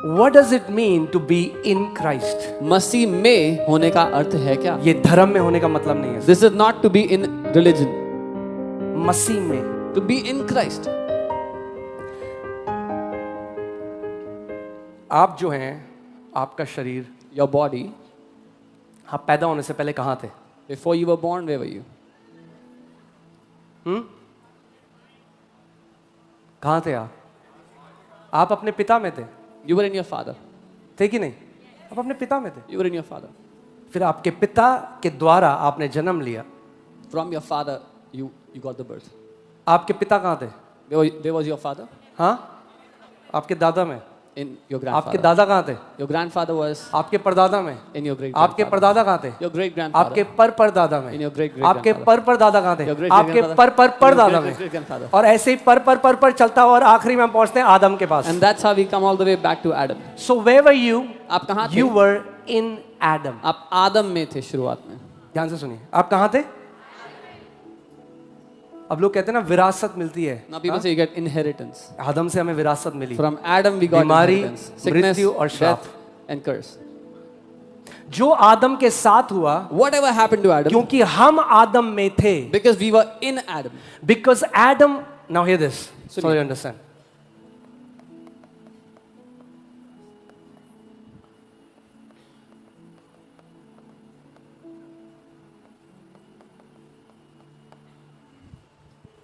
What does it mean to be in Christ? मसीह में होने का अर्थ है क्या? ये धर्म में होने का मतलब नहीं है। This is not to be in religion. मसीह में, To be in Christ. आप जो हैं, आपका शरीर, Your body, आप पैदा होने से पहले कहाँ थे? before you were born, where were you? कहाँ थे आप? आप अपने पिता में थे, You were in your father. थे कि नहीं? आप अपने पिता में थे। You were in your father. फिर आपके पिता के द्वारा आपने जन्म लिया। From your father, you got the birth. आपके पिता कहाँ थे? Where was your father? हाँ, आपके दादा में। In your आपके grandfather. दादा कहाँ थे? Your grandfather was आपके परदादा में। in your great आपके grandfather. परदादा कहाँ थे? Your great grandfather. आपके परदादा में। In your great great आपके grandfather. परदादा कहाँ थे? Your great आपके grandfather. परदादा Your में। great grandfather. और ऐसे ही पर चलता हुआ और आखिरी में हम पहुंचते हैं आदम के पास। And that's how we come all the way back to Adam. So where were you? आप कहाँ थे? You were in Adam. आप आदम में थे शुरुआत में. ध्यान से सुनिए, आप कहाँ थे? अब लोग कहते हैं ना विरासत मिलती है। Now people say you get inheritance. आदम से हमें विरासत मिली। From Adam we got बीमारी, inheritance. Sickness, मृत्यु और श्राप। death and curse. जो आदम के साथ हुआ, Whatever happened to Adam, क्योंकि हम आदम में थे। because we were in Adam. Because Adam, now hear this, so सुनिए। you understand.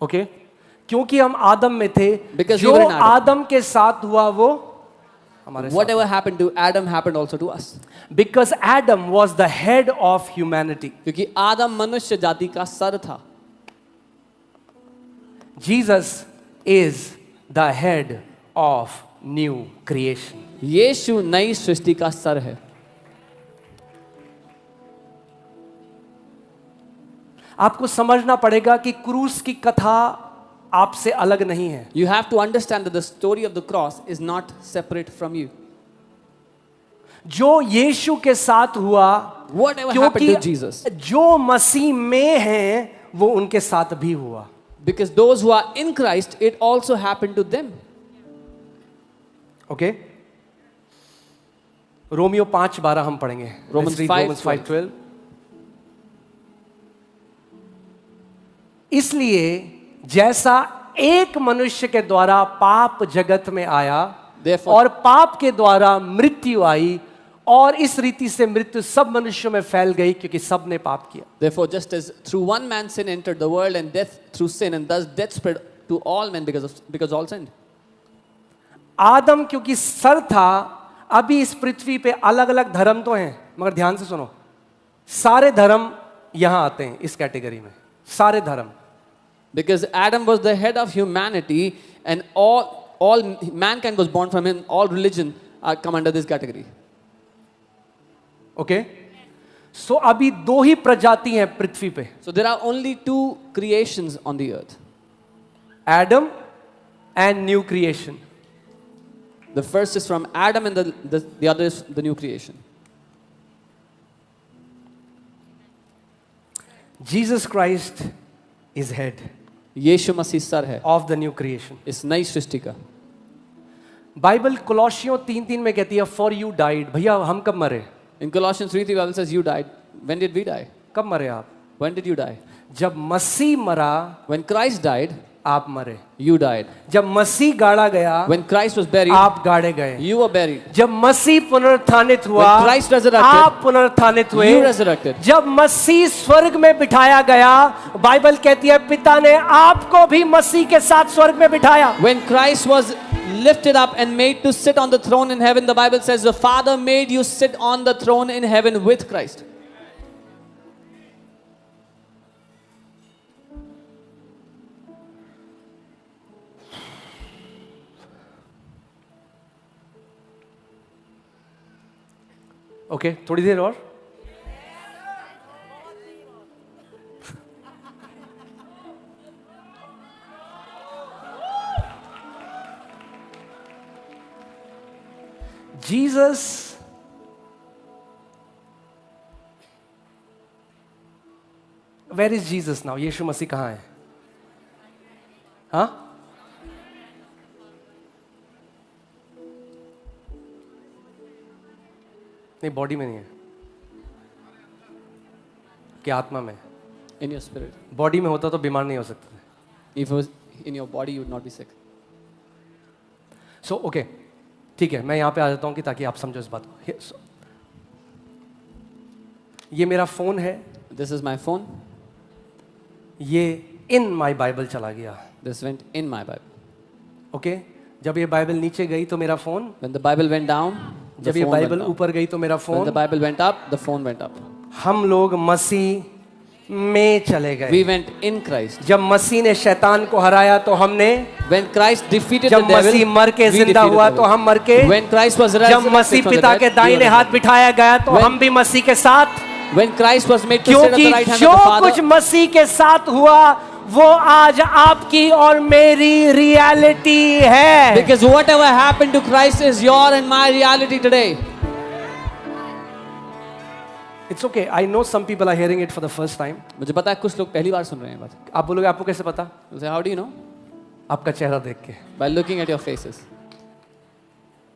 ओके क्योंकि हम आदम में थे, Because जो we were in Adam. आदम के साथ हुआ वो हमारे साथ। Whatever happened to Adam happened also to us. Because Adam was the head of humanity. क्योंकि आदम मनुष्य जाति का सर था. Jesus is the head of new creation. यीशु नई सृष्टि का सर है. आपको समझना पड़ेगा कि क्रूस की कथा आपसे अलग नहीं है। You have to understand that the story of the cross is not separate from you. जो यीशु के साथ हुआ, Whatever happened to Jesus, जो मसीह में हैं वो उनके साथ भी हुआ। because those who are in Christ, it also happened to them. Okay Romeo 5:12 हम पढ़ेंगे। Romans Let's read 5:12. Romans 5:12। इसलिए जैसा एक मनुष्य के द्वारा पाप जगत में आया, Therefore- और पाप के द्वारा मृत्यु आई, और इस रीति से मृत्यु सब मनुष्यों में फैल गई क्योंकि सब ने पाप किया। Therefore, just as through one man sin entered the world, and death through sin, and thus death spread to all men because all sinned. आदम क्योंकि सर था, अभी इस पृथ्वी पे अलग अलग धर्म तो हैं, मगर ध्यान से सुनो, सारे धर्म यहां आते हैं इस कैटेगरी में, सारे धर्म। Because Adam was the head of humanity, and all mankind was born from him. All religion come under this category. Okay so अभी दो ही प्रजाति हैं पृथ्वी पे, So there are only two creations on the earth. Adam and new creation. The first is from Adam, and the other is the new creation. Jesus Christ is head यीशु मसीह सर है of the new creation. इस नई सृष्टि का. Bible कोलोसियों 3:3 में कहती है फॉर यू डाइड। भैया हम कब मरे? In Colossians 3:3, Bible says you died. When did we die? कब मरे आप? When did you die? जब मसीह मरा When Christ died, आप मरे। you died. जब मसीह गाड़ा गया When Christ was buried, आप गाड़े गए। you were buried. जब मसीह पुनरुत्थानित हुआ When Christ resurrected, आप पुनरुत्थानित हुए। you resurrected. जब मसीह स्वर्ग में बिठाया गया, बाइबल कहती है पिता ने आपको भी मसीह के साथ स्वर्ग में बिठाया। When Christ was lifted up and made to sit on the throne in heaven, the Bible says the Father made you sit on the throne in heaven with Christ. Okay थोड़ी देर और। Jesus where is Jesus now? यीशु मसीह कहाँ है? हाँ नहीं, body में नहीं है, कि आत्मा में। In your spirit. बॉडी में होता तो बीमार नहीं हो सकते थे। If it was in your body, you would not be sick. So okay, ठीक है, मैं यहाँ पे आ जाता हूँ कि ताकि आप समझो इस बात को। ये मेरा फोन है, This is my phone. ये इन माई बाइबल चला गया। This went in my Bible. Okay, जब ये बाइबल नीचे गई तो मेरा phone, When the Bible went down, the जब ये phone went बाइबल down. ऊपर गई तो मेरा When phone, the Bible went up, the phone went up. हम लोग मसीह में चले गए। We went in Christ. जब मसीह ने शैतान को हराया तो हमने, When Christ defeated the जब devil, मसीह मर के we जिंदा defeated हुआ the तो devil. हम मर के, When Christ was जब resurrected मसीह from the पिता dead, के we दाहिने were हाथ बिठाया गया तो When- हम भी मसीह के साथ, When Christ was made to sit at क्योंकि the right hand जो of the कुछ Father, मसीह के साथ हुआ वो आज आपकी और मेरी रियलिटी है। because whatever happened to Christ is your and my reality today. It's okay. I know some people are hearing it for the first time. मुझे पता है कुछ लोग पहली बार सुन रहे हैं बात. आप बोलोगे आपको कैसे पता? You say, how do you know? आपका चेहरा देख के। By looking at your faces.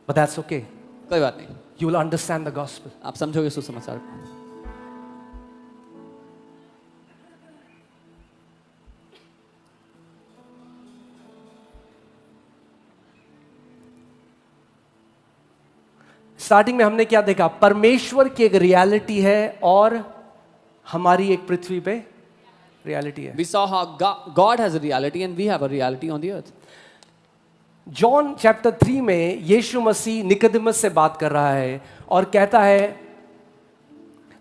But that's okay. कोई बात नहीं. You will understand the gospel. आप समझोगे सुसमाचार को. स्टार्टिंग में हमने क्या देखा? परमेश्वर की एक रियलिटी है और हमारी एक पृथ्वी पे रियलिटी है। We saw how God has a reality and we have a reality on the earth. John chapter 3 में यीशु मसीह निकोदेमस से बात कर रहा है और कहता है,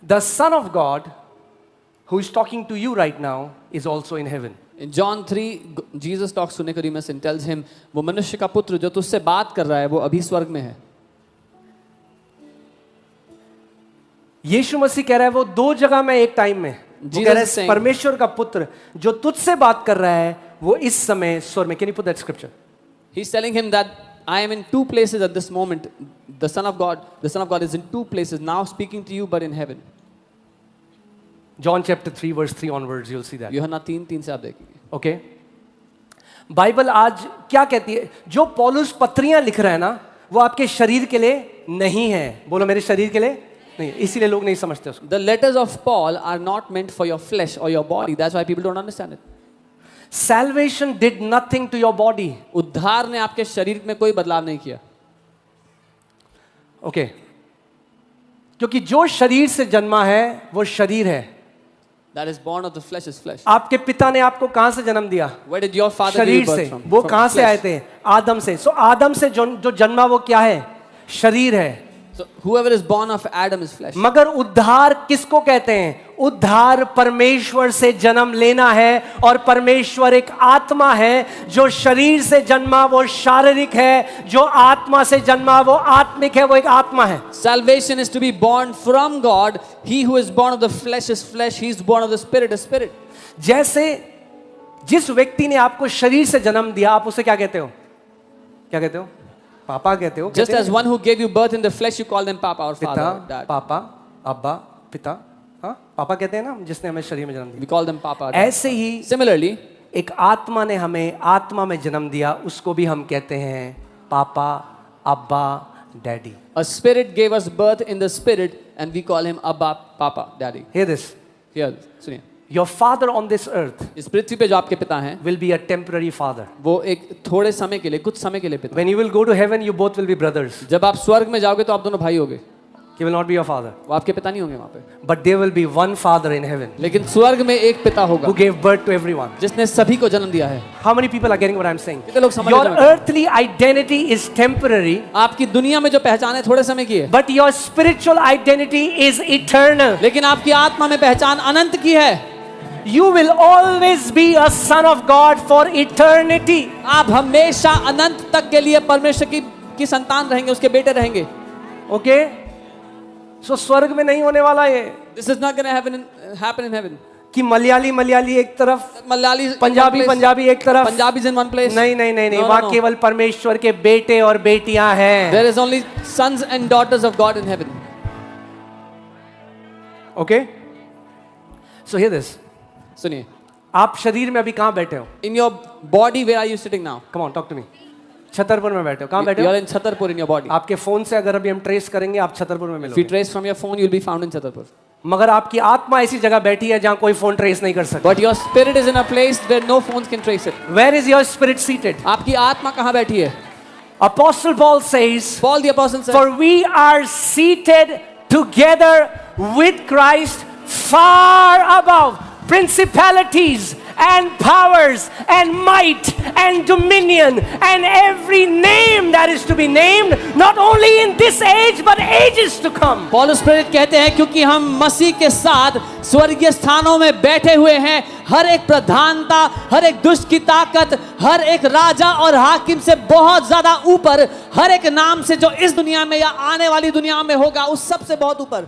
the son of God who is talking to you right now is also in heaven. In John 3, Jesus talks to Nicodemus and tells him, वो मनुष्य का पुत्र जो तुझसे बात कर रहा है वो अभी स्वर्ग में है. यीशु मसीह कह रहा है वो दो जगह में एक टाइम में, वो कह रहा है परमेश्वर का पुत्र जो तुझसे बात कर रहा है वो इस समय स्वर्ग में। Can you put that scripture? He's telling him that I am in two places at this moment. The Son of God is in two places now, speaking to you, but in heaven. John chapter 3 verse 3 onwards, you'll see that. यूहन्ना 3:3 से आप देखेंगे. Okay, Bible आज क्या कहती है? जो पौलुस पत्रियां लिख रहा है ना, वो आपके शरीर के लिए नहीं है। बोलो, मेरे शरीर के लिए नहीं, इसीलिए लोग नहीं समझते उसको। The letters of Paul are not meant for your flesh or your body. That's why people don't understand it. Salvation did nothing to your body. उद्धार ने आपके शरीर में कोई बदलाव नहीं किया. ओके, क्योंकि जो शरीर से जन्मा है वो शरीर है। That is born of the flesh is flesh. आपके पिता ने आपको कहां से जन्म दिया? Where did your father give शरीर you से। birth from? वो From कहां से flesh. आए थे? आदम से। सो आदम से जो जन्मा वो क्या है? शरीर है। So whoever is born of Adam is flesh. मगर उद्धार किसको कहते हैं? उद्धार परमेश्वर से जन्म लेना है, और परमेश्वर एक आत्मा है। जो शरीर से जन्मा वो शारीरिक है, जो आत्मा से जन्मा वो आत्मिक है, वो एक आत्मा है। Salvation is to be born from God. He who is born of the flesh is flesh. He is born of the spirit is spirit. जैसे जिस व्यक्ति ने आपको शरीर से जन्म दिया, आप उसे क्या कहते हो? क्या कहते हो? पापा कहते हो। Just as one who gave you birth in the flesh, you call them Papa or पिता, Father, Dad. पापा, अब्बा, पिता। हाँ, पापा कहते हैं ना जिसने हमें शरीर में जन्म दिया। We call them Papa. Dad. ऐसे ही Similarly, एक आत्मा ने हमें आत्मा में जन्म दिया, उसको भी हम कहते हैं पापा, अब्बा, daddy. a spirit gave us birth in the spirit, and we call him Abba, Papa, Daddy. Hear this. Here, सुनिए. Your father on this earth इस पृथ्वी पे जो आपके पिता हैं, will be a temporary father. वो एक थोड़े समय के लिए, कुछ समय के लिए पिता. When you will go to heaven, you both will be brothers. जब आप स्वर्ग में जाओगे तो आप दोनों भाई होगे. He will not be your father. वो आपके पिता नहीं होंगे वहाँ पे. But there will be one father in heaven लेकिन स्वर्ग में एक पिता होगा who gave birth to everyone. जिसने सभी को जन्म दिया है. How many people are getting what I'm saying? कितने लोग समझ Your रहे हैं? earthly identity is temporary, आपकी दुनिया में जो पहचान है थोड़े समय की है, but your spiritual identity is eternal. लेकिन आपकी आत्मा में पहचान अनंत की है. You will always be a son of God for eternity. आप हमेशा अनंत तक के लिए परमेश्वर की संतान रहेंगे, उसके बेटे रहेंगे. Okay? So स्वर्ग में नहीं होने वाला ये This is not going to happen in heaven. कि मलयाली एक तरफ, मलयाली पंजाबी एक तरफ, Punjabis in one place. नहीं नहीं नहीं नहीं, No, no, वहाँ no. केवल परमेश्वर के बेटे और बेटियां हैं। There is only sons and daughters of God in heaven. Okay? So hear this. सुनिए. आप शरीर में अभी कहाँ बैठे हो? In your body, where are you sitting now? Come on, talk to me. Chhatarpur में बैठे हो। कहाँ बैठे You हो? are in Chhatarpur in your body. आपके फोन से अगर अभी हम ट्रेस करेंगे आप छतरपुर में If you मिलोगे, trace from your phone, you'll be found in Chhatarpur. मगर आपकी आत्मा ऐसी जगह बैठी है जहां कोई फोन ट्रेस नहीं कर सकता। But your spirit is in a place where no phones can trace it. Where is your spirit seated? आपकी आत्मा कहाँ बैठी है? Apostle Paul says, Paul the apostle said, for we are seated together with Christ far above principalities and powers and might and dominion and every name that is to be named, not only in this age but ages to come. पौलुस प्रेरित कहते हैं क्योंकि हम मसीह के साथ स्वर्गीय स्थानों में बैठे हुए हैं, हर एक प्रधानता, हर एक दुष्ट की ताकत, हर एक राजा और हाकिम से बहुत ज्यादा ऊपर, हर एक नाम से जो इस दुनिया में या आने वाली दुनिया में होगा उस सब से बहुत ऊपर।